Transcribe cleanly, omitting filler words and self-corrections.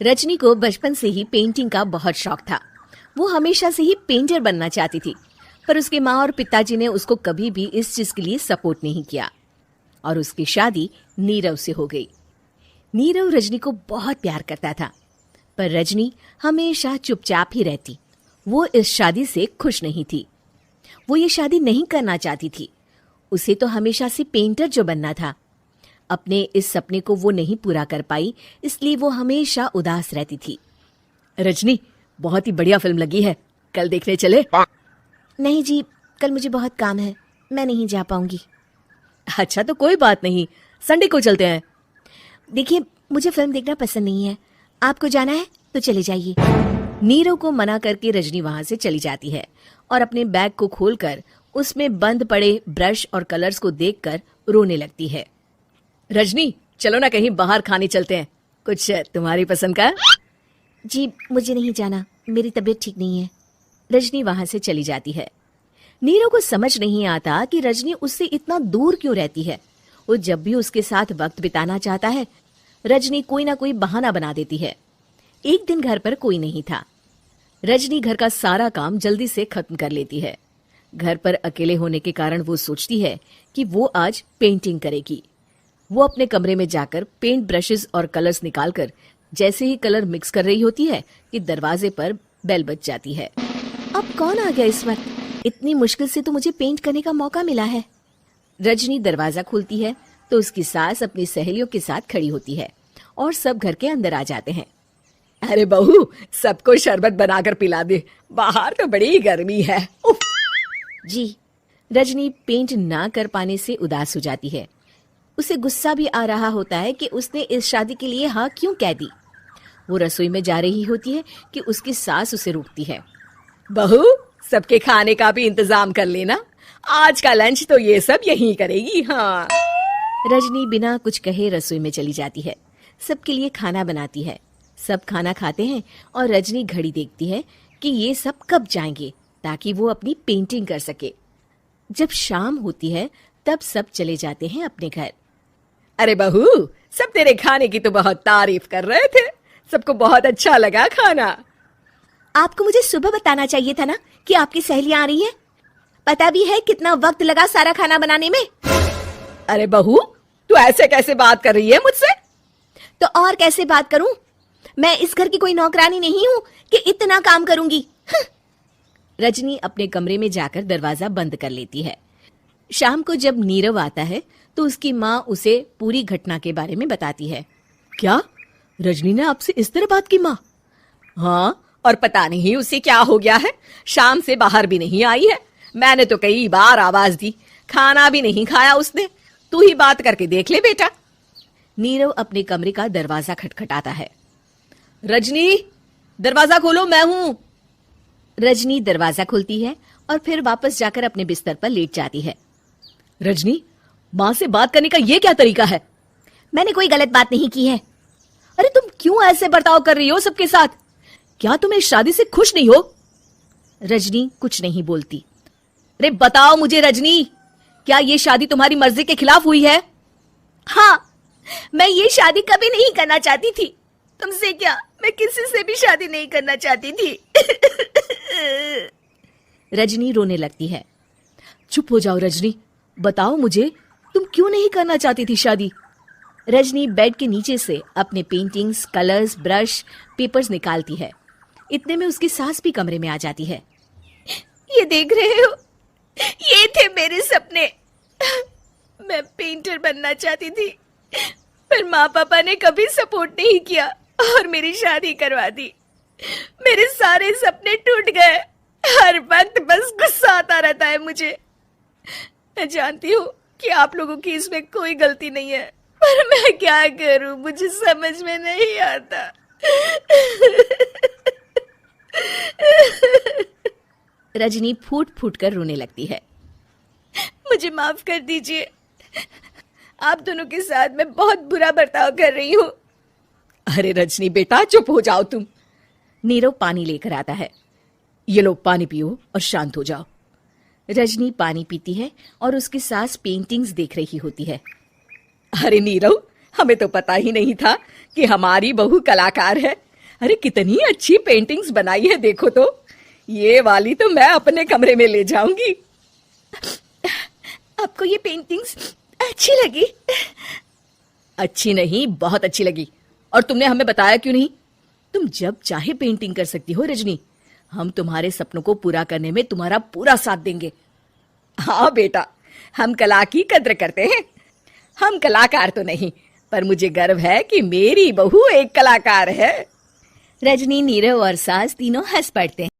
रजनी को बचपन से ही पेंटिंग का बहुत शौक था। वो हमेशा से ही पेंटर बनना चाहती थी, पर उसके माँ और पिताजी ने उसको कभी भी इस चीज के लिए सपोर्ट नहीं किया और उसकी शादी नीरव से हो गई। नीरव रजनी को बहुत प्यार करता था, पर रजनी हमेशा चुपचाप ही रहती। वो इस शादी से खुश नहीं थी। वो ये शादी नहीं करना चाहती थी। उसे तो हमेशा से पेंटर जो बनना था। अपने इस सपने को वो नहीं पूरा कर पाई, इसलिए वो हमेशा उदास रहती थी। रजनी, बहुत ही बढ़िया फिल्म लगी है, कल देखने चले? नहीं जी, कल मुझे बहुत काम है, मैं नहीं जा पाऊंगी। अच्छा तो कोई बात नहीं, संडे को चलते हैं। देखिए, मुझे फिल्म देखना पसंद नहीं है, आपको जाना है तो चले जाइए। नीरव को मना करके रजनी वहां से चली जाती है और अपने बैग को खोलकर उसमें बंद पड़े ब्रश और कलर्स को देखकर रोने लगती है। रजनी, चलो ना कहीं बाहर खाने चलते हैं, कुछ तुम्हारी पसंद का। जी, मुझे नहीं जाना, मेरी तबीयत ठीक नहीं है। रजनी वहां से चली जाती है। नीरव को समझ नहीं आता कि रजनी उससे इतना दूर क्यों रहती है। वो जब भी उसके साथ वक्त बिताना चाहता है, रजनी कोई ना कोई बहाना बना देती है। एक दिन घर पर कोई नहीं था। रजनी घर का सारा काम जल्दी से खत्म कर लेती है। घर पर अकेले होने के कारण वो सोचती है कि वो आज पेंटिंग करेगी। वो अपने कमरे में जाकर पेंट ब्रशेस और कलर्स निकालकर जैसे ही कलर मिक्स कर रही होती है कि दरवाजे पर बेल बज जाती है। अब कौन आ गया इस वक्त? इतनी मुश्किल से तो मुझे पेंट करने का मौका मिला है। रजनी दरवाजा खोलती है तो उसकी सास अपनी सहेलियों के साथ खड़ी होती है और सब घर के अंदर आ जाते हैं। अरे बहू, सबको शरबत बनाकर पिला दे, बाहर तो बड़ी गर्मी है। उफ। जी। रजनी पेंट ना कर पाने से उदास हो जाती है। उसे गुस्सा भी आ रहा होता है कि उसने इस शादी के लिए हाँ क्यों कह दी। वो रसोई में जा रही होती है कि उसकी सास उसे रोकती है। बहू, सबके खाने का भी इंतजाम कर लेना, आज का लंच तो ये सब यहीं करेगी। हाँ। रजनी बिना कुछ कहे रसोई में चली जाती है। सबके लिए खाना बनाती है। सब खाना खाते हैं और रजनी घड़ी देखती है कि ये सब कब जाएंगे ताकि वो अपनी पेंटिंग कर सके। जब शाम होती है तब सब चले जाते हैं अपने घर। अरे बहू, सब तेरे खाने की तो बहुत तारीफ कर रहे थे, सबको बहुत अच्छा लगा खाना। आपको मुझे सुबह बताना चाहिए था ना कि आपकी सहेलियां आ रही हैं। पता भी है कितना वक्त लगा सारा खाना बनाने में। अरे बहू, तू ऐसे कैसे बात कर रही है मुझसे? तो और कैसे बात करूं? मैं इस घर की कोई नौकरानी नहीं हूं कि इतना काम करूंगी। रजनी अपने कमरे में जाकर दरवाजा बंद कर लेती है। शाम को जब नीरव आता है तो उसकी माँ उसे पूरी घटना के बारे में बताती है। क्या? रजनी ने आपसे इस तरह बात की माँ? हाँ, और पता नहीं उसे क्या हो गया है, शाम से बाहर भी नहीं आई है। मैंने तो कई बार आवाज दी, खाना भी नहीं खाया उसने। तू ही बात करके देख ले बेटा। नीरव अपने कमरे का दरवाजा खटखटाता है। रजनी, दरवाजा खोलो, मैं हूं। रजनी दरवाजा खोलती है और फिर वापस जाकर अपने बिस्तर पर लेट जाती है। रजनी, माँ से बात करने का ये क्या तरीका है? मैंने कोई गलत बात नहीं की है। अरे तुम क्यों ऐसे बर्ताव कर रही हो सबके साथ? क्या तुम इस शादी से खुश नहीं हो? रजनी कुछ नहीं बोलती। अरे बताओ मुझे रजनी, क्या ये शादी तुम्हारी मर्जी के खिलाफ हुई है? हाँ, मैं ये शादी कभी नहीं करना चाहती थी। तुमसे क्या, मैं किसी से भी शादी नहीं करना चाहती थी। रजनी रोने लगती है। चुप हो जाओ रजनी, बताओ मुझे, तुम क्यों नहीं करना चाहती थी शादी? रजनी बेड के नीचे से अपने पेंटिंग्स, कलर्स, ब्रश, पेपर्स निकालती है। इतने में उसकी सास भी कमरे में आ जाती है। ये देख रहे हो, ये थे मेरे सपने। मैं पेंटर बनना चाहती थी, पर माँ पापा ने कभी सपोर्ट नहीं किया और मेरी शादी करवा दी। मेरे सारे सपने टूट गए। हर वक्त बस गुस्सा आता रहता है मुझे। मैं जानती हूँ कि आप लोगों की इसमें कोई गलती नहीं है, पर मैं क्या करूं, मुझे समझ में नहीं आता। रजनी फूट फूट कर रोने लगती है। मुझे माफ कर दीजिए, आप दोनों के साथ मैं बहुत बुरा बर्ताव कर रही हूँ। अरे रजनी बेटा, चुप हो जाओ तुम। नीरव पानी लेकर आता है। ये लो पानी पियो और शांत हो जाओ। रजनी पानी पीती है और उसकी सास पेंटिंग्स देख रही होती है। अरे नीरव, हमें तो पता ही नहीं था कि हमारी बहू कलाकार है। अरे कितनी अच्छी पेंटिंग्स बनाई है देखो तो। ये वाली तो मैं अपने कमरे में ले जाऊंगी। आपको ये पेंटिंग्स अच्छी लगी? अच्छी नहीं, बहुत अच्छी लगी। और तुमने हमें बताया क्यों नहीं? तुम जब चाहे पेंटिंग कर सकती हो रजनी। हम तुम्हारे सपनों को पूरा करने में तुम्हारा पूरा साथ देंगे। हाँ बेटा, हम कला की कद्र करते हैं। हम कलाकार तो नहीं, पर मुझे गर्व है कि मेरी बहू एक कलाकार है। रजनी, नीरव और सास तीनों हंस पड़ते हैं।